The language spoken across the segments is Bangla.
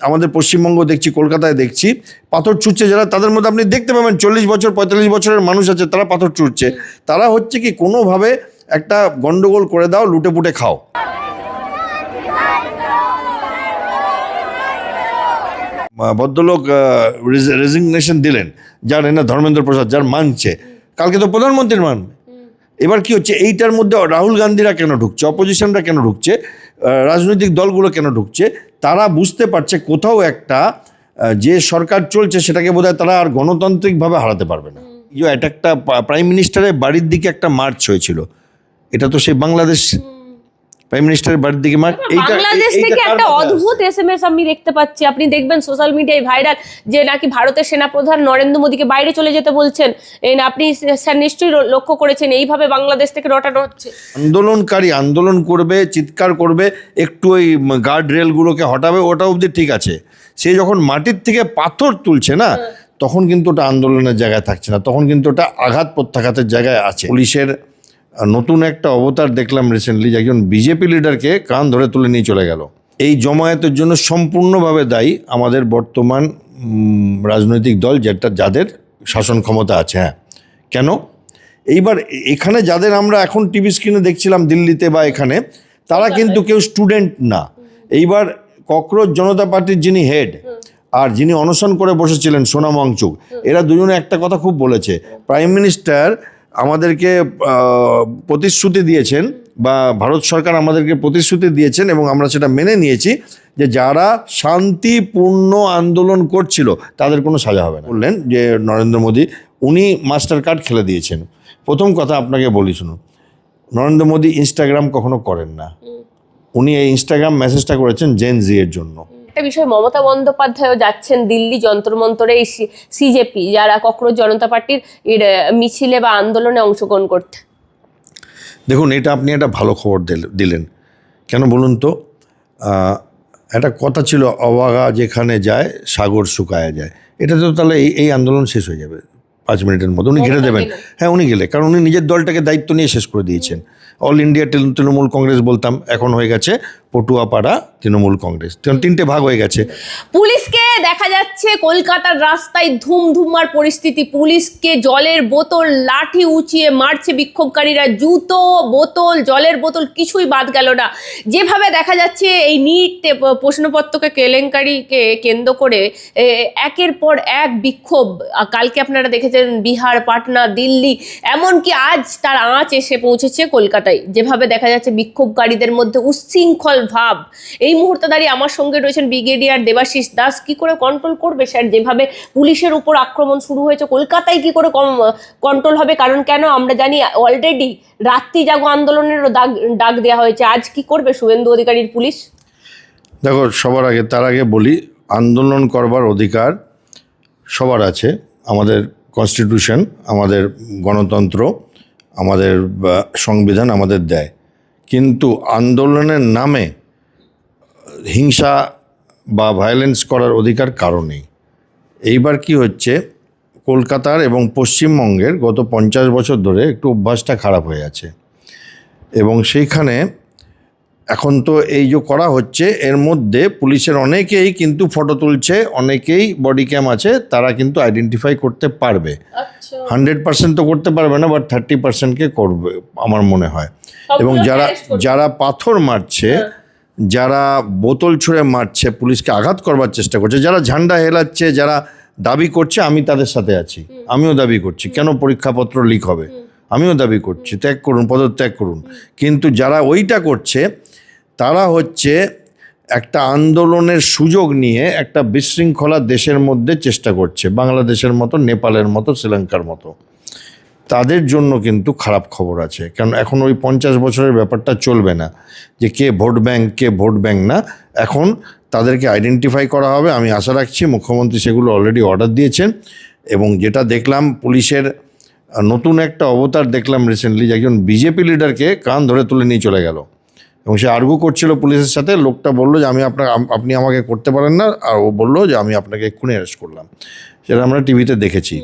আমাদের পশ্চিমবঙ্গ দেখছি, কলকাতায় দেখছি, পাথর ছুটছে যারা, তাদের মধ্যে আপনি দেখতে পাবেন 40 বছর 45 বছরের মানুষ আছে, তারা পাথর ছুটছে। তারা হচ্ছে কি কোনোভাবে একটা গন্ডগোল করে দাও, লুটে পুটে খাও। ভদ্রলোক রেজিগনেশন দিলেন, যার না ধর্মেন্দ্র প্রসাদ, যার মানছে, কালকে তো প্রধানমন্ত্রীর মানবে। এবার কি হচ্ছে, এইটার মধ্যে রাহুল গান্ধীরা কেন ঢুকছে, অপোজিশনরা কেন ঢুকছে, রাজনৈতিক দলগুলো কেন ঢুকছে? তারা বুঝতে পারছে কোথাও একটা যে সরকার চলছে সেটাকে বোধহয় তারা আর গণতান্ত্রিকভাবে হারাতে পারবে না। একটা প্রাইম মিনিস্টারের বাড়ির দিকে একটা মার্চ হয়েছিল, এটা তো সেই বাংলাদেশ প্রাইম মিনিস্টারের বাড়ির দিকে মার্চ। বাংলাদেশ থেকে একটা অদ্ভুত এসএমএস আমি দেখতে পাচ্ছি, আপনি দেখবেন সোশ্যাল মিডিয়ায় ভাইরাল, যে নাকি ভারতের সেনাপ্রধান নরেন্দ্র মোদীকে বাইরে চলে যেতে বলছেন। আপনি স্যার নিশ্চয়ই লক্ষ্য করেছেন, এইভাবে বাংলাদেশ থেকে রটানো হচ্ছে। আন্দোলনকারী আন্দোলন করবে, চিৎকার করবে, একটু ওই গার্ড রেলগুলোকে হটাবে, ওটা অবধি ঠিক আছে। সে যখন মাটির থেকে পাথর তুলছে না, তখন কিন্তু ওটা আন্দোলনের জায়গায় থাকছে না, তখন কিন্তু ওটা আঘাত প্রত্যাঘাতের জায়গায় আছে। পুলিশের নতুন একটা অবতার দেখলাম রিসেন্টলি, যে একজন বিজেপি লিডারকে কান ধরে তুলে নিয়ে চলে গেল। এই জমায়েতের জন্য সম্পূর্ণভাবে দায়ী আমাদের বর্তমান রাজনৈতিক দল, যাদের শাসন ক্ষমতা আছে। হ্যাঁ, কেন? এইবার এখানে যাদের আমরা এখন টিভি স্ক্রিনে দেখছিলাম দিল্লিতে বা এখানে, তারা কিন্তু কেউ স্টুডেন্ট না। এইবার ককরোচ জনতা পার্টির যিনি হেড আর যিনি অনশন করে বসেছিলেন সোনাম ওয়াংচুক, এরা দুজনে একটা কথা খুব বলেছে, প্রাইম মিনিস্টার আমাদেরকে প্রতিশ্রুতি দিয়েছেন, বা ভারত সরকার আমাদেরকে প্রতিশ্রুতি দিয়েছেন, এবং আমরা সেটা মেনে নিয়েছি, যে যারা শান্তিপূর্ণ আন্দোলন করছিল তাদের কোনো সাজা হবে না। বললেন যে নরেন্দ্র মোদী, উনি মাস্টার কার্ড খেলে দিয়েছেন। প্রথম কথা আপনাকে বলি, শুনুন, নরেন্দ্র মোদী ইনস্টাগ্রাম কখনো করেন না। উনি এই ইনস্টাগ্রাম মেসেজটা করেছেন জেন জি এর জন্য। একটা বিষয়, মমতা বন্দ্যোপাধ্যায়ও যাচ্ছেন দিল্লি যন্তর মন্তরে এই সিজেপি, যারা ককরোচ জনতা পার্টির মিছিলে বা আন্দোলনে অংশগ্রহণ করতে। দেখুন, এটা আপনি একটা ভালো খবর দিলেন। কেন বলুন তো? একটা কথা ছিল, অবাগা যেখানে যায় সাগর শুকায়া যায়। এটা তো তাহলে এই আন্দোলন শেষ হয়ে যাবে 5 মিনিটের মধ্যে। উনি ঘিরে দেবেন। হ্যাঁ, উনি গেলে, কারণ উনি নিজের দলটাকে দায়িত্ব নিয়ে শেষ করে দিয়েছেন। অল ইন্ডিয়া তৃণমূল কংগ্রেস বলতাম, এখন হয়ে গেছে পটুয়াপাড়া তৃণমূল কংগ্রেস, 3টে ভাগ হয়ে গেছে। পুলিশকে দেখা যাচ্ছে কলকাতার রাস্তায় ধুমধুমার পরিস্থিতি, পুলিশকে জলের বোতল, লাঠি উঁচিয়ে মারছে বিক্ষোভকারীরা, জুতো, বোতল, জলের বোতল কিছুই বাদ গেল না। যেভাবে দেখা যাচ্ছে এই নিট প্রশ্নপত্রকে কেলেঙ্কারিকে কেন্দ্র করে একের পর এক বিক্ষোভ, কালকে আপনারা দেখেছেন বিহার, পাটনা, দিল্লি, এমনকি আজ তার আঁচ এসে পৌঁছেছে কলকাতায়। যেভাবে দেখা যাচ্ছে বিক্ষোভকারীদের মধ্যে উচ্ছৃঙ্খল ভাব। এই মুহূর্তে দাঁড়িয়ে আমার সঙ্গে রয়েছেন ব্রিগেডিয়ার দেবাশিস দাস। কি করে কন্ট্রোল করবে স্যার, যেভাবে পুলিশের উপর আক্রমণ শুরু হয়েছে কলকাতায়, কি করে কন্ট্রোল হবে? কারণ কেন আমরা জানি অলরেডি রাত্রি জাগো আন্দোলনেরও ডাক দেওয়া হয়েছে। আজ কি করবে শুভেন্দু অধিকারীর পুলিশ? দেখো, তার আগে বলি, আন্দোলন করবার অধিকার সবার আছে। আমাদের কনস্টিটিউশন, আমাদের গণতন্ত্র, আমাদের সংবিধান আমাদের দেয়। কিন্তু আন্দোলনের নামে হিংসা বা ভায়োলেন্স করার অধিকার কারো নেই। এইবার কি হচ্ছে, কলকাতার এবং পশ্চিমবঙ্গের গত 50 বছর ধরে একটু অভ্যাসটা খারাপ হয়ে আছে, এবং সেইখানে এখন তো এই যে করা হচ্ছে, এর মধ্যে পুলিশের অনেকেই কিন্তু ফটো তুলছে, অনেকেই বডি ক্যাম আছে, তারা কিন্তু আইডেন্টিফাই করতে পারবে। 100% তো করতে পারবে না, বাট 30%কে করবে আমার মনে হয়। এবং যারা পাথর মারছে, যারা বোতল ছুঁড়ে মারছে, পুলিশকে আঘাত করবার চেষ্টা করছে, যারা ঝান্ডা হেলাচ্ছে, যারা দাবি করছে, আমি তাদের সাথে আছি, আমিও দাবি করছি, কেন পরীক্ষাপত্র লিক হবে, আমিও দাবি করছি, ত্যাগ করুন, পদত্যাগ করুন। কিন্তু যারা ওইটা করছে, তারা হচ্ছে একটা আন্দোলনের সুযোগ নিয়ে একটা বিশৃঙ্খলা দেশের মধ্যে চেষ্টা করছে, বাংলাদেশের মতো, নেপালের মতো, শ্রীলঙ্কার মতো। তাদের জন্য কিন্তু খারাপ খবর আছে, কারণ এখন ওই 50 বছরের ব্যাপারটা চলবে না, যে কে ভোট ব্যাংক, কে ভোট ব্যাংক না। এখন তাদেরকে আইডেন্টিফাই করা হবে। আমি আশা রাখছি মুখ্যমন্ত্রী সেগুলো অলরেডি অর্ডার দিয়েছেন। এবং যেটা দেখলাম, পুলিশের নতুন একটা অবতার দেখলাম রিসেন্টলি, যে একজন বিজেপি লিডারকে কান ধরে তুলে নিয়ে চলে গেল, এবং সে আর্গু করছিল পুলিশের সাথে। লোকটা বললো যে আপনি আমাকে করতে পারেন না, আর ও বললো যে আমি আপনাকে এক্ষুনি অ্যারেস্ট করলাম। সেটা আমরা টিভিতে দেখেছি।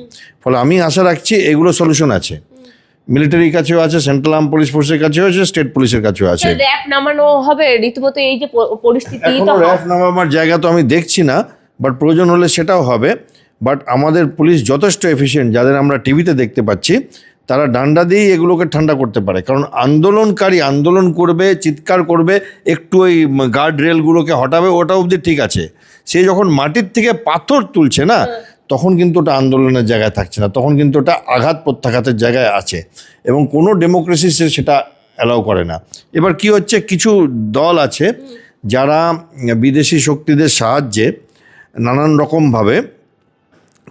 ফলে আমি আশা রাখছি এগুলো সলিউশন আছে। মিলিটারির কাছেও আছে, সেন্ট্রাল আর্ম পুলিশ ফোর্সের কাছেও আছে, স্টেট পুলিশের কাছেও আছে। র্যাব নামানো হবে রীতিমতো, এই যে পরিস্থিতি এখনো র্যাব নামাবার জায়গা তো আমি দেখছি না, বাট প্রয়োজন হলে সেটাও হবে। বাট আমাদের পুলিশ যথেষ্ট এফিশিয়েন্ট, যাদের আমরা টিভিতে দেখতে পাচ্ছি, তারা ডান্ডা দিয়েই এগুলোকে ঠান্ডা করতে পারে। কারণ আন্দোলনকারী আন্দোলন করবে, চিৎকার করবে, একটু ওই গার্ড রেলগুলোকে হটাবে, ওটা অবধি ঠিক আছে। সে যখন মাটির থেকে পাথর তুলছে না, তখন কিন্তু ওটা আন্দোলনের জায়গায় থাকছে না, তখন কিন্তু ওটা আঘাত প্রত্যাঘাতের জায়গায় আছে, এবং কোনো ডেমোক্রেসি সেটা অ্যালাউ করে না। এবার কি হচ্ছে, কিছু দল আছে যারা বিদেশি শক্তিদের সাহায্যে নানান রকমভাবে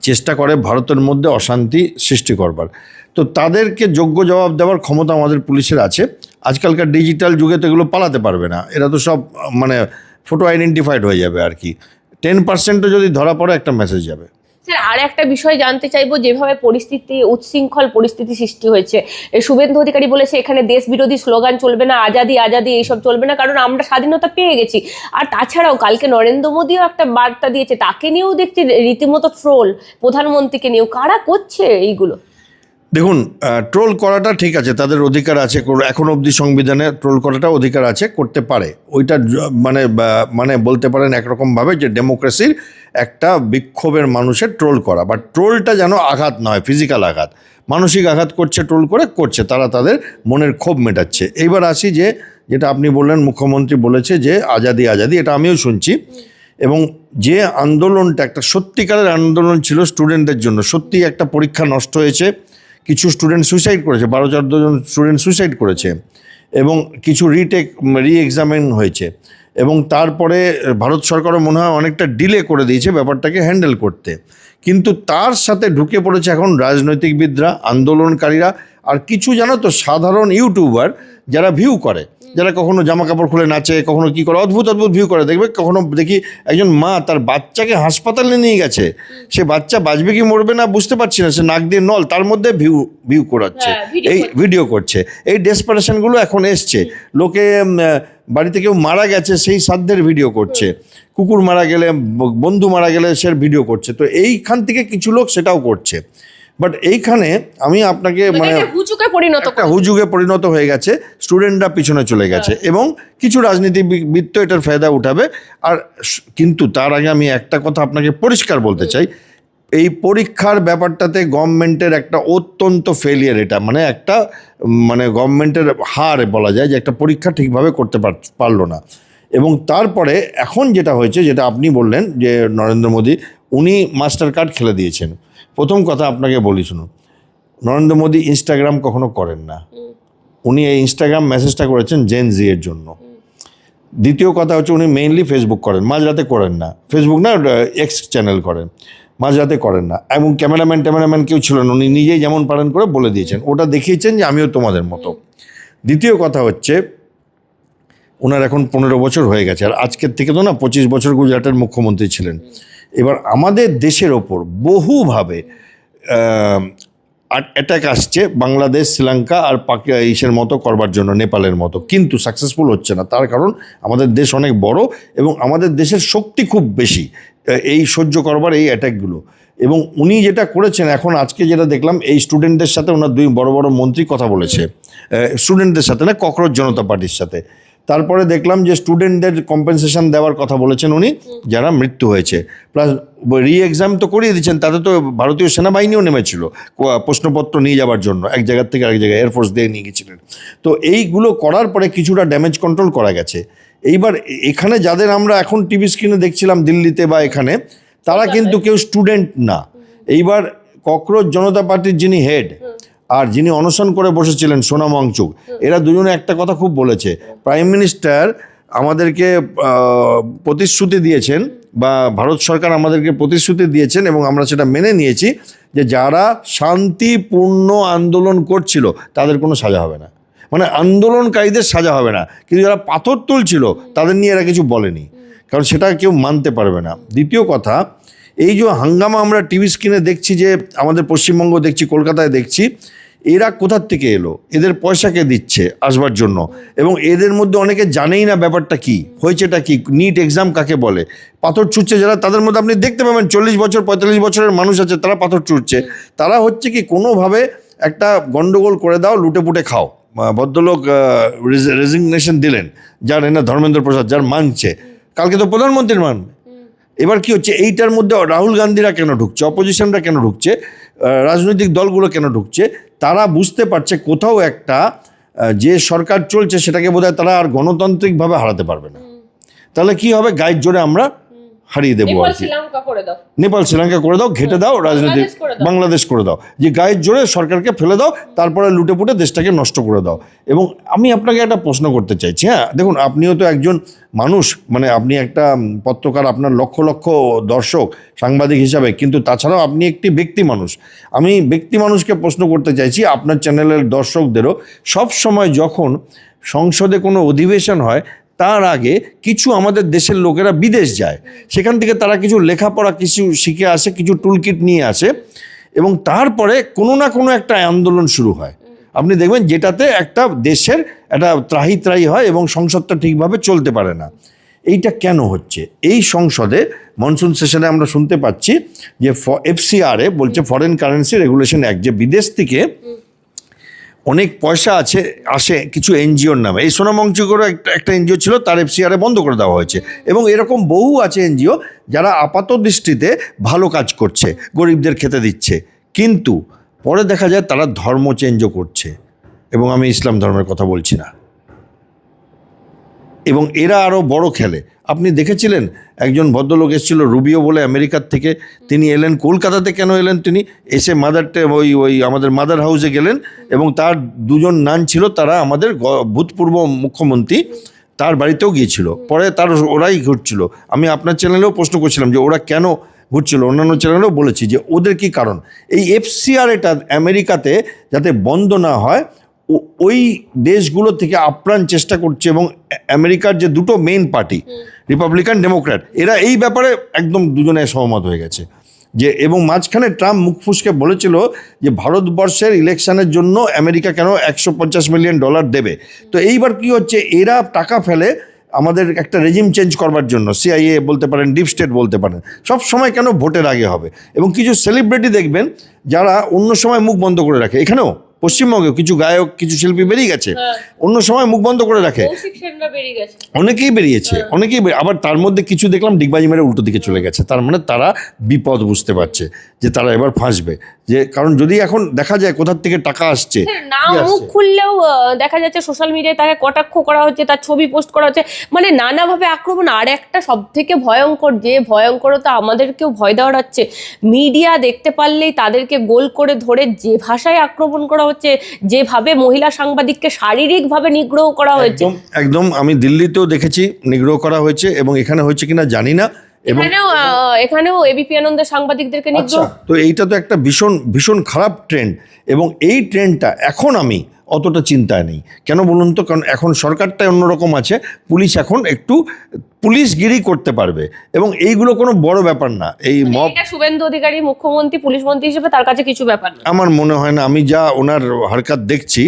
চেষ্টা করে ভারতের মধ্যে অশান্তি সৃষ্টি করবার। তো তাদেরকে যোগ্য জবাব দেওয়ার ক্ষমতা আমাদের পুলিশের আছে। আজকালকার ডিজিটাল যুগে তো এগুলো পালাতে পারবে না, এরা তো সব মানে ফটো আইডেন্টিফাইড হয়ে যাবে আর কি। 10%ও যদি ধরা পড়ে একটা মেসেজ যাবে। স্যার, আর একটা বিষয় জানতে চাইবো, যেভাবে পরিস্থিতি, উচ্ছৃঙ্খল পরিস্থিতি সৃষ্টি হয়েছে, শুভেন্দু অধিকারী বলেছে এখানে দেশ বিরোধী স্লোগান চলবে না, আজাদি আজাদি এইসব চলবে না, কারণ আমরা স্বাধীনতা পেয়ে গেছি। আর তাছাড়াও কালকে নরেন্দ্র মোদীও একটা বার্তা দিয়েছে, তাকে নিয়েও দেখছি রীতিমতো ট্রোল, প্রধানমন্ত্রীকে নিয়েও। কারা করছে এইগুলো? দেখুন, ট্রোল করাটা ঠিক আছে, তাদের অধিকার আছে, এখন অবধি সংবিধানে ট্রোল করাটা অধিকার আছে, করতে পারে। ওইটা মানে বলতে পারেন একরকমভাবে যে ডেমোক্রেসির একটা বিক্ষোভের মানুষের ট্রোল করা, বাট ট্রোলটা যেন আঘাত নয়, ফিজিক্যাল আঘাত, মানসিক আঘাত করছে, ট্রোল করছে, তারা তাদের মনের ক্ষোভ মেটাচ্ছে। এইবার আসি যে যেটা আপনি বললেন, মুখ্যমন্ত্রী বলেছে যে আজাদি আজাদি, এটা আমিও শুনছি। এবং যে আন্দোলনটা একটা সত্যিকারের আন্দোলন ছিল স্টুডেন্টদের জন্য, সত্যি একটা পরীক্ষা নষ্ট হয়েছে, কিছু স্টুডেন্ট সুইসাইড করেছে, 12-14 জন স্টুডেন্ট সুইসাইড করেছে, এবং কিছু রি-এক্সামিন হয়েছে, এবং তারপরে ভারত সরকারও মনে হয় অনেকটা ডিলে করে দিয়েছে ব্যাপারটাকে হ্যান্ডেল করতে। কিন্তু তার সাথে ঢুকে পড়েছে এখন রাজনৈতিকবিদরা, আন্দোলনকারীরা, আর কিছু জানো তো সাধারণ ইউটিউবার যারা ভিউ করে, যারা কখনো জামা কাপড় খুলে নাচে, কখনো কি করে, অদ্ভুত অদ্ভুত ভিউ করে। দেখবে কখনো দেখি একজন মা তার বাচ্চাকে হাসপাতালে নিয়ে গেছে, সে বাচ্চা বাঁচবে কি মরবে না বুঝতে পারছি না, সে নাক দিয়ে নল, তার মধ্যে ভিউ করাচ্ছে, এই ভিডিও করছে। এই ডেসপারেশনগুলো এখন এসছে। লোকে বাড়িতে কেউ মারা গেছে, সেই সাধ্যের ভিডিও করছে, কুকুর মারা গেলে, বন্ধু মারা গেলে সে ভিডিও করছে। তো এইখান থেকে কিছু লোক সেটাও করছে। বাট এইখানে আমি আপনাকে মানে একটা হুজুগে পরিণত হয়ে গেছে, স্টুডেন্টরা পিছনে চলে গেছে, এবং কিছু রাজনীতিবিদ তো এটার ফায়দা উঠাবে। আর কিন্তু তার আগে আমি একটা কথা আপনাকে পরিষ্কার বলতে চাই, এই পরীক্ষার ব্যাপারটাতে গভর্নমেন্টের একটা অত্যন্ত ফেলিয়ার, এটা মানে একটা মানে গভর্নমেন্টের হার বলা যায়, যে একটা পরীক্ষা ঠিকভাবে করতে পারলো না। এবং তারপরে এখন যেটা হয়েছে, যেটা আপনি বললেন যে নরেন্দ্র মোদী উনি মাস্টার কার্ড খেলে দিয়েছেন। প্রথম কথা আপনাকে বলি, শুনুন, নরেন্দ্র মোদী ইনস্টাগ্রাম কখনো করেন না, উনি এই ইনস্টাগ্রাম মেসেজটা করেছেন জেন জি এর জন্য। দ্বিতীয় কথা হচ্ছে উনি মেইনলি ফেসবুক করেন, মাঝরাতে করেন না, ফেসবুক না এক্স চ্যানেল করেন, মাঝরাতে করেন না, এবং ক্যামেরাম্যান কেউ ছিল না, উনি নিজেই যেমন পারেন করে বলে দিয়েছেন, ওটা দেখিয়েছেন যে আমিও তোমাদের মতো। দ্বিতীয় কথা হচ্ছে ওনার এখন 15 বছর হয়ে গেছে, আর আজকের থেকে তো না 25 বছর গুজরাটের মুখ্যমন্ত্রী ছিলেন। এবার আমাদের দেশের ওপর বহুভাবে অ্যাটাক আসছে, বাংলাদেশ, শ্রীলঙ্কা আর ইসের মতো করবার জন্য, নেপালের মতো, কিন্তু সাকসেসফুল হচ্ছে না। তার কারণ আমাদের দেশ অনেক বড়, এবং আমাদের দেশের শক্তি খুব বেশি এই সহ্য করবার এই অ্যাটাকগুলো। এবং উনি যেটা করেছেন এখন, আজকে যেটা দেখলাম, এই স্টুডেন্টদের সাথে ওনার 2 বড় বড় মন্ত্রী কথা বলেছে, স্টুডেন্টদের সাথে না, ককরোচ জনতা পার্টির সাথে। তারপরে দেখলাম যে স্টুডেন্টদের কম্পেনসেশন দেওয়ার কথা বলেছেন উনি, যারা মৃত্যু হয়েছে, প্লাস রি-এক্সাম তো করিয়ে দিচ্ছেন। তাতে তো ভারতীয় সেনাবাহিনীও নেমেছিল প্রশ্নপত্র নিয়ে যাওয়ার জন্য, এক জায়গার থেকে আরেক জায়গায় এয়ারফোর্স দিয়ে নিয়ে গেছিলেন। তো এইগুলো করার পরে কিছুটা ড্যামেজ কন্ট্রোল করা গেছে। এইবার এখানে যাদের আমরা এখন টিভি স্ক্রিনে দেখছিলাম দিল্লিতে বা এখানে, তারা কিন্তু কেউ স্টুডেন্ট না। এইবার ককরোচ জনতা পার্টির যিনি হেড আর যিনি অনশন করে বসেছিলেন সোনাম ওয়াংচুক, এরা দুজনে একটা কথা খুব বলেছে, প্রাইম মিনিস্টার আমাদেরকে প্রতিশ্রুতি দিয়েছেন, বা ভারত সরকার আমাদেরকে প্রতিশ্রুতি দিয়েছেন, এবং আমরা সেটা মেনে নিয়েছি, যে যারা শান্তিপূর্ণ আন্দোলন করছিল তাদের কোনো সাজা হবে না, মানে আন্দোলনকারীদের সাজা হবে না, কিন্তু যারা পাথর তুলছিল তাদের নিয়ে এরা কিছু বলেনি, কারণ সেটা কেউ মানতে পারবে না। দ্বিতীয় কথা, এই যে হাঙ্গামা আমরা টিভি স্ক্রিনে দেখছি, যে আমাদের পশ্চিমবঙ্গ দেখছি, কলকাতায় দেখছি, এরা কোথার থেকে এলো, এদের পয়সা কে দিচ্ছে আসবার জন্য, এবং এদের মধ্যে অনেকে জানেই না ব্যাপারটা কি হয়েছেটা কি, নিট এক্সাম কাকে বলে। পাথর ছুটছে যারা, তাদের মধ্যে আপনি দেখতে পাবেন 40 বছর 45 বছরের মানুষ আছে, তারা পাথর ছুটছে। তারা হচ্ছে কি কোনোভাবে একটা গন্ডগোল করে দাও, লুটে পুটে খাও। ভদ্রলোক রেজিগনেশন দিলেন, যার এনা ধর্মেন্দ্র প্রসাদ, যার মানছে, কালকে তো প্রধানমন্ত্রীর মানবে। এবার কি হচ্ছে, এইটার মধ্যে রাহুল গান্ধীরা কেন ঢুকছে, অপোজিশনরা কেন ঢুকছে, রাজনৈতিক দলগুলো কেন ঢুকছে? তারা বুঝতে পারছে কোথাও একটা যে সরকার চলছে সেটাকে বোধহয় তারা আর গণতান্ত্রিকভাবে হারাতে পারবে না। তাহলে কি হবে, গাইড জোরে আমরা হারিয়ে দেবো আর কি। নেপাল শ্রীলঙ্কা করে দাও, ঘেটে দাও, রাজনীতি বাংলাদেশ করে দাও, যে গায়ের জোরে সরকারকে ফেলে দাও, তারপরে লুটে পুটে দেশটাকে নষ্ট করে দাও। এবং আমি আপনাকে একটা প্রশ্ন করতে চাইছি, হ্যাঁ দেখুন, আপনিও তো একজন মানুষ, মানে আপনি একটা পত্রকার, আপনার লক্ষ লক্ষ দর্শক, সাংবাদিক হিসাবে, কিন্তু তাছাড়াও আপনি একটি ব্যক্তি মানুষ। আমি ব্যক্তি মানুষকে প্রশ্ন করতে চাইছি, আপনার চ্যানেলের দর্শকদেরও, সব সময় যখন সংসদে কোনো অধিবেশন হয় তার আগে কিছু আমাদের দেশের লোকেরা বিদেশ যায়, সেখান থেকে তারা কিছু লেখাপড়া কিছু শিখে আসে, কিছু টুলকিট নিয়ে আসে, এবং তারপরে কোনো না কোনো একটা আন্দোলন শুরু হয়। আপনি দেখবেন যেটাতে একটা দেশের একটা ত্রাহি ত্রাহি হয় এবং সংসদটা ঠিকভাবে চলতে পারে না। এইটা কেন হচ্ছে? এই সংসদে মনসুন সেশনে আমরা শুনতে পাচ্ছি যে FCRA বলছে, ফরেন কারেন্সি রেগুলেশন অ্যাক্ট, যে বিদেশ থেকে অনেক পয়সা আসে কিছু এনজিওর নামে। এই সোনামঞ্চিকরও একটা এনজিও ছিল, তার FCRA বন্ধ করে দেওয়া হয়েছে। এবং এরকম বহু আছে এনজিও যারা আপাত দৃষ্টিতে ভালো কাজ করছে, গরিবদের খেতে দিচ্ছে, কিন্তু পরে দেখা যায় তারা ধর্ম চেঞ্জও করছে। এবং আমি ইসলাম ধর্মের কথা বলছি না। এবং এরা আরও বড় খেলে। আপনি দেখেছিলেন একজন ভদ্রলোক এসেছিল, রুবিও বলে, আমেরিকার থেকে। তিনি এলেন কলকাতাতে। কেন এলেন? তিনি এসে ওই আমাদের মাদার হাউসে গেলেন, এবং তার দুজন নান ছিল, তারা আমাদের ভূতপূর্ব মুখ্যমন্ত্রী, তার বাড়িতেও গিয়েছিল। পরে ওরাই ঘুরছিল। আমি আপনার চ্যানেলেও প্রশ্ন করছিলাম যে ওরা কেন ঘুরছিল, অন্যান্য চ্যানেলেও বলেছি যে ওদের কি কারণ। এই FCRAটা আমেরিকাতে যাতে বন্ধ না হয়, ওই দেশগুলো থেকে আপ্রাণ চেষ্টা করছে। এবং আমেরিকার যে দুটো মেইন পার্টি, রিপাবলিকান ডেমোক্র্যাট, এরা এই ব্যাপারে একদম দুজনে সহমত হয়ে গেছে। যে এবং মাঝখানে ট্রাম্প মুখ ফুসকে বলেছিল যে ভারতবর্ষের ইলেকশনের জন্য আমেরিকা কেন $150 মিলিয়ন দেবে। তো এইবার কি হচ্ছে, এরা টাকা ফেলে আমাদের একটা রেজিম চেঞ্জ করবার জন্য। CIA বলতে পারেন, ডিপ স্টেট বলতে পারেন, সব সময় কেন ভোটের আগে হবে। এবং কিছু সেলিব্রিটি দেখবেন যারা অন্য সময় মুখ বন্ধ করে রাখে। এখানেও পশ্চিমবঙ্গে কিছু গায়ক, কিছু শিল্পী বেরিয়ে গেছে, অন্য সময় মুখ বন্ধ করে রাখে। অনেকেই বেরিয়েছে, আবার তার মধ্যে কিছু দেখলাম ডিগবাজি মেরে উল্টো দিকে চলে গেছে। তার মানে তারা বিপদ বুঝতে পারছে যে তারা এবার ফাঁসবে। যে কারণ যদি এখন দেখা যায় কোথার থেকে টাকা আসছে, না মুখ খুললেও দেখা যাচ্ছে সোশ্যাল মিডিয়ায় তাকে কটাক্ষ করা হচ্ছে, তার ছবি পোস্ট করা হচ্ছে, মানে নানাভাবে আক্রমণ। আর একটা সব থেকে ভয়ঙ্কর, যে ভয়ঙ্করতা আমাদেরকেও ভয় দেওয়া হচ্ছে, মিডিয়া দেখতে পারলেই তাদেরকে গোল করে ধরে যে ভাষায় আক্রমণ করা হচ্ছে, যেভাবে মহিলা সাংবাদিককে শারীরিকভাবে নিগ্রহ করা হয়েছে। একদম আমি দিল্লিতেও দেখেছি নিগ্রহ করা হয়েছে, এবং এখানে হয়েছে কিনা জানি না। এখানেও ABP আনন্দের সাংবাদিকদেরকে নিগ্রহ। তো এইটা তো একটা ভীষণ ভীষণ খারাপ ট্রেন্ড। এবং এই ট্রেন্ডটা এখন আমি অতটা চিন্তায় নেই। কেন বলুন তো? কারণ এখন সরকারটাই অন্যরকম আছে, পুলিশ এখন একটু পুলিশগিরি করতে পারবে, এবং এইগুলো কোনো বড় ব্যাপার না। এই মব, শুভেন্দু অধিকারী মুখ্যমন্ত্রী, পুলিশ মন্ত্রী হিসেবে তার কাছে কিছু ব্যাপার না আমার মনে হয় না। আমি যা ওনার হারকাত দেখছি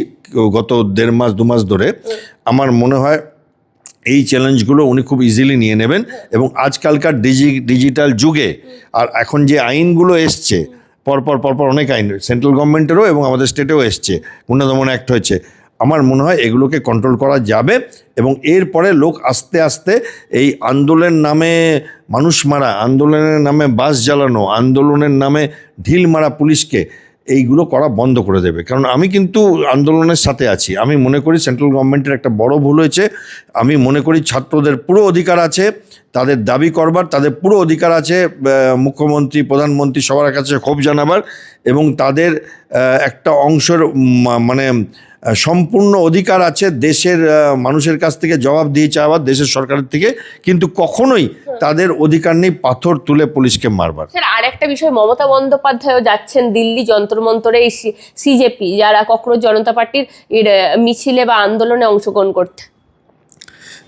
গত 1.5 মাস 2 মাস ধরে, আমার মনে হয় এই চ্যালেঞ্জগুলো উনি খুব ইজিলি নিয়ে নেবেন। এবং আজকালকার ডিজিটাল যুগে, আর এখন যে আইনগুলো এসছে, পরপর অনেক আইন সেন্ট্রাল গভর্নমেন্টেরও এবং আমাদের স্টেটেও এসছে, গুন্ডা দমন অ্যাক্ট হয়েছে, আমার মনে হয় এগুলোকে কন্ট্রোল করা যাবে। এবং এরপরে লোক আস্তে আস্তে এই আন্দোলনের নামে মানুষ মারা, আন্দোলনের নামে বাস জ্বালানো, আন্দোলনের নামে ঢিল মারা পুলিশকে, এইগুলো করা বন্ধ করে দেবে। কারণ আমি কিন্তু আন্দোলনের সাথে আছি। আমি মনে করি সেন্ট্রাল গভর্নমেন্টের একটা বড় ভুল হয়েছে। আমি মনে করি ছাত্রদের পুরো অধিকার আছে তাদের দাবি করবার, তাদের পুরো অধিকার আছে মুখ্যমন্ত্রী, প্রধানমন্ত্রী সবার কাছে ক্ষোভ জানাবার, এবং তাদের একটা অংশের মানে সম্পূর্ণ অধিকার আছে দেশের মানুষের কাছ থেকে জবাব দিয়ে চাওয়ার, দেশের সরকারের থেকে। কিন্তু কখনোই তাদের অধিকার নেই পাথর তুলে পুলিশকে মারবার। স্যার, আর একটা বিষয়, মমতা বন্দ্যোপাধ্যায়ও যাচ্ছেন দিল্লি যন্তর মন্তরে এই CJP, যারা ককরোচ জনতা পার্টির মিছিলে বা আন্দোলনে অংশগ্রহণ করতে।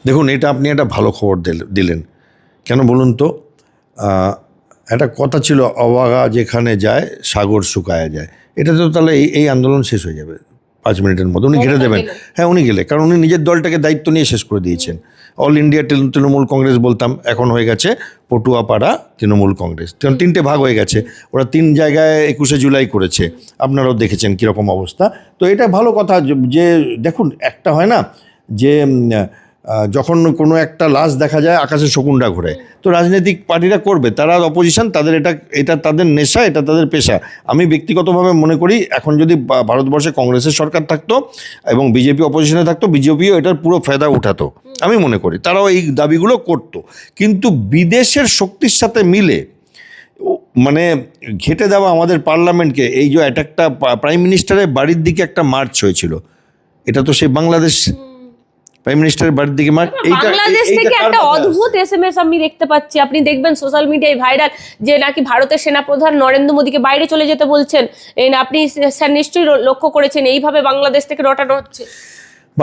দেখুন, এটা আপনি একটা ভালো খবর দিলেন। কেন বলুন তো? একটা কথা ছিল, অবাগা যেখানে যায় সাগর শুকায়া যায়। এটা তো তাহলে এই আন্দোলন শেষ হয়ে যাবে 5 মিনিটের মধ্যে। উনি ঘিরে দেবেন। হ্যাঁ, উনি গেলে, কারণ উনি নিজের দলটাকে দায়িত্ব নিয়ে শেষ করে দিয়েছেন। অল ইন্ডিয়া তৃণমূল কংগ্রেস বলতাম, এখন হয়ে গেছে পটুয়াপাড়া তৃণমূল কংগ্রেস, কারণ 3টে ভাগ হয়ে গেছে। ওরা 3 জায়গায় 21শে জুলাই করেছে, আপনারাও দেখেছেন কীরকম অবস্থা। তো এটা ভালো কথা যে দেখুন, একটা হয় না যে যখন কোনো একটা লাশ দেখা যায় আকাশে শকুনটা ঘোরে, তো রাজনৈতিক পার্টিরা করবে, তারা অপোজিশন, তাদের এটা তাদের নেশা, এটা তাদের পেশা। আমি ব্যক্তিগতভাবে মনে করি এখন যদি ভারতবর্ষে কংগ্রেসের সরকার থাকতো এবং বিজেপি অপোজিশনে থাকতো, বিজেপিও এটার পুরো ফায়দা উঠাতো, আমি মনে করি তারাও এই দাবিগুলো করতো। কিন্তু বিদেশের শক্তির সাথে মিলে মানে ঘেঁটে দেওয়া আমাদের পার্লামেন্টকে, এই যে একটা প্রাইম মিনিস্টারের বাড়ির দিকে একটা মার্চ হয়েছিল, এটা তো সেই বাংলাদেশ প্রাইম মিনিস্টারের বাড়ির দিকে মার্চ। বাংলাদেশ থেকে একটা অদ্ভুত এসএমএস আমি দেখতে পাচ্ছি, আপনি দেখবেন সোশ্যাল মিডিয়ায় ভাইরাল, যে নাকি ভারতের সেনাপ্রধান নরেন্দ্র মোদীকে বাইরে চলে যেতে বলছেন। আপনি স্যার নিশ্চয়ই লক্ষ্য করেছেন, এইভাবে বাংলাদেশ থেকে রটানো হচ্ছে।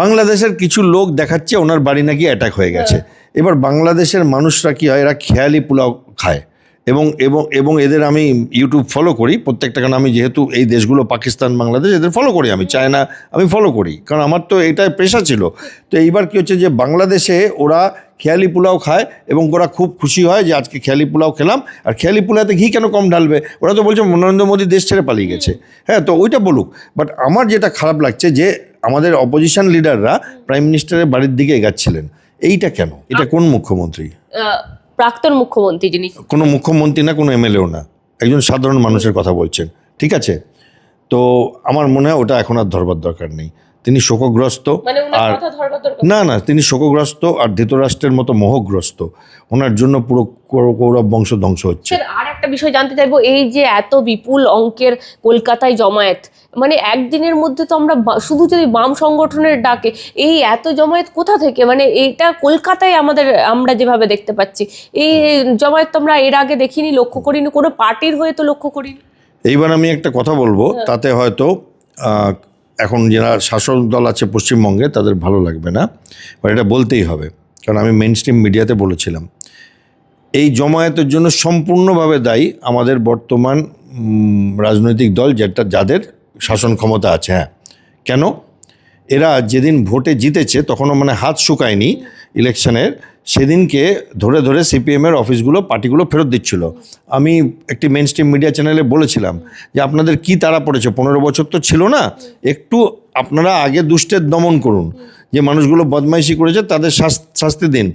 বাংলাদেশের কিছু লোক দেখাচ্ছে ওনার বাড়ি নাকি অ্যাটাক হয়ে গেছে। এবার বাংলাদেশের মানুষরা কি হয়, এরা খেয়ালি পোলাও খায়, এবং এবং এবং এদের আমি ইউটিউব ফলো করি প্রত্যেকটা, কারণ আমি যেহেতু এই দেশগুলো পাকিস্তান, বাংলাদেশ, এদের ফলো করি, আমি চায়না আমি ফলো করি, কারণ আমার তো এটাই পেশা ছিল। তো এইবার কী হচ্ছে যে বাংলাদেশে ওরা খেয়ালি পোলাও খায় এবং ওরা খুব খুশি হয় যে আজকে খেয়ালি পোলাও খেলাম। আর খেয়ালি পোলাওতে ঘি কেন কম ঢালবে, ওরা তো বলছে নরেন্দ্র মোদী দেশ ছেড়ে পালিয়ে গেছে। হ্যাঁ, তো ওইটা বলুক, বাট আমার যেটা খারাপ লাগছে যে আমাদের অপোজিশন লিডাররা প্রাইম মিনিস্টারের বাড়ির দিকে এগাচ্ছিলেন, এইটা কেন? এটা কোন মুখ্যমন্ত্রী? প্রাক্তন মুখ্যমন্ত্রী, যিনি কোনো মুখ্যমন্ত্রী না, কোনো এমএলএও না, একজন সাধারণ মানুষের কথা বলছেন, ঠিক আছে? তো আমার মনে হয় ওটা এখন আর ধরবার দরকার নেই। তিনি শোকগ্রস্ত, আর না তিনি শোকগ্রস্ত আর ধৃতরাষ্ট্রের মতো মোহগ্রস্ত, ওনার জন্য পুরো কৌরব বংশ ধ্বংস হচ্ছে। আর একটা বিষয় জানতে চাইবো, এই যে এত বিপুল অঙ্কের কলকাতায় জমায়েত, মানে একদিনের মধ্যে তো আমরা শুধু যদি বাম সংগঠনের ডাকে এই এত জমায়েত কোথা থেকে, মানে এইটা কলকাতায় আমরা যেভাবে দেখতে পাচ্ছি, এই জমায়েত তো আমরা এর আগে দেখিনি, লক্ষ্য করিনি, কোনো পার্টির হয়ে তো লক্ষ্য করিনি। এইবার আমি একটা কথা বলবো, তাতে হয়তো এখন যারা শাসক দল আছে পশ্চিমবঙ্গে তাদের ভালো লাগবে না, বা এটা বলতেই হবে, কারণ আমি মেইন স্ট্রিম মিডিয়াতে বলেছিলাম, এই জমায়েতের জন্য সম্পূর্ণভাবে দায়ী আমাদের বর্তমান রাজনৈতিক দল, যাদের শাসন ক্ষমতা আছে। হ্যাঁ, কেন? এরা যেদিন ভোটে জিতেছে তখনও মানে হাত শুকায়নি ইলেকশনের, সেদিনকে ধরে ধরে সিপিএমের অফিসগুলো, পার্টিগুলো ফেরত দিচ্ছিল। আমি একটি মেইন স্ট্রিম মিডিয়া চ্যানেলে বলেছিলাম যে আপনাদের কি তাড়া পড়েছে, 15 বছর তো ছিল না, একটু আপনারা আগে দুষ্টের দমন করুন, যে মানুষগুলো বদমাইশি করেছে তাদের শাস্তি দিন।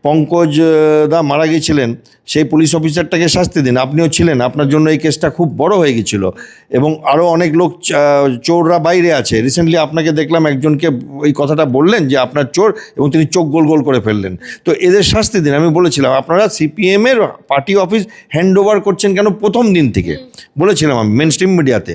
পঙ্কজ দা মারা গিয়েছিলেন, সেই পুলিশ অফিসারটাকে শাস্তি দিন, আপনিও ছিলেন, আপনার জন্য এই কেসটা খুব বড় হয়ে গেছিল, এবং আরও অনেক লোক চোররা বাইরে আছে। রিসেন্টলি আপনাকে দেখলাম একজনকে ওই কথাটা বললেন যে আপনার চোর, এবং তিনি চোখ গোল গোল করে ফেললেন। তো এদের শাস্তি দিন। আমি বলেছিলাম আপনারা সিপিএমের পার্টি অফিস হ্যান্ড ওভার করছেন কেন প্রথম দিন থেকে, বলেছিলাম আমি মেইন স্ট্রিম মিডিয়াতে,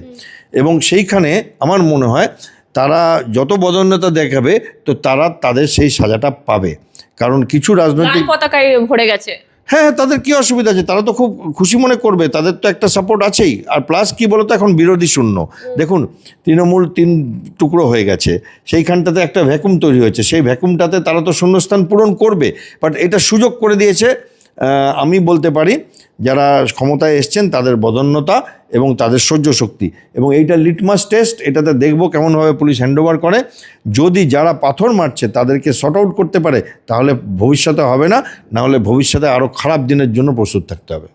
এবং সেইখানে আমার মনে হয় তারা যত বদান্যতা দেখাবে তো তারা তাদের সেই সাজাটা পাবে, কারণ কিছু রাজনৈতিক পতাকায় ভরে গেছে। হ্যাঁ, তাদের কি অসুবিধা আছে, তারা তো খুব খুশি মনে করবে, তাদের তো একটা সাপোর্ট আছেই। আর প্লাস কি বলতো, এখন বিরোধী শূন্য, দেখুন তৃণমূল 3 টুকরো হয়ে গেছে, সেইখানটাতে একটা ভ্যাকুম তৈরি হয়েছে, সেই ভ্যাকুমটাতে তারা তো শূন্যস্থান পূরণ করবে, বাট এটা সুযোগ করে দিয়েছে আমি বলতে পারি যারা ক্ষমতায় এসছেন তাদের বদান্যতা এবং তাদের সহ্য শক্তি, এবং এইটা লিটমাস টেস্ট, এটাতে দেখবো কেমনভাবে পুলিশ হ্যান্ডওভার করে। যদি যারা পাথর মারছে তাদেরকে শর্ট আউট করতে পারে তাহলে ভবিষ্যতে হবে না, না হলে ভবিষ্যতে আরও খারাপ দিনের জন্য প্রস্তুত থাকতে হবে।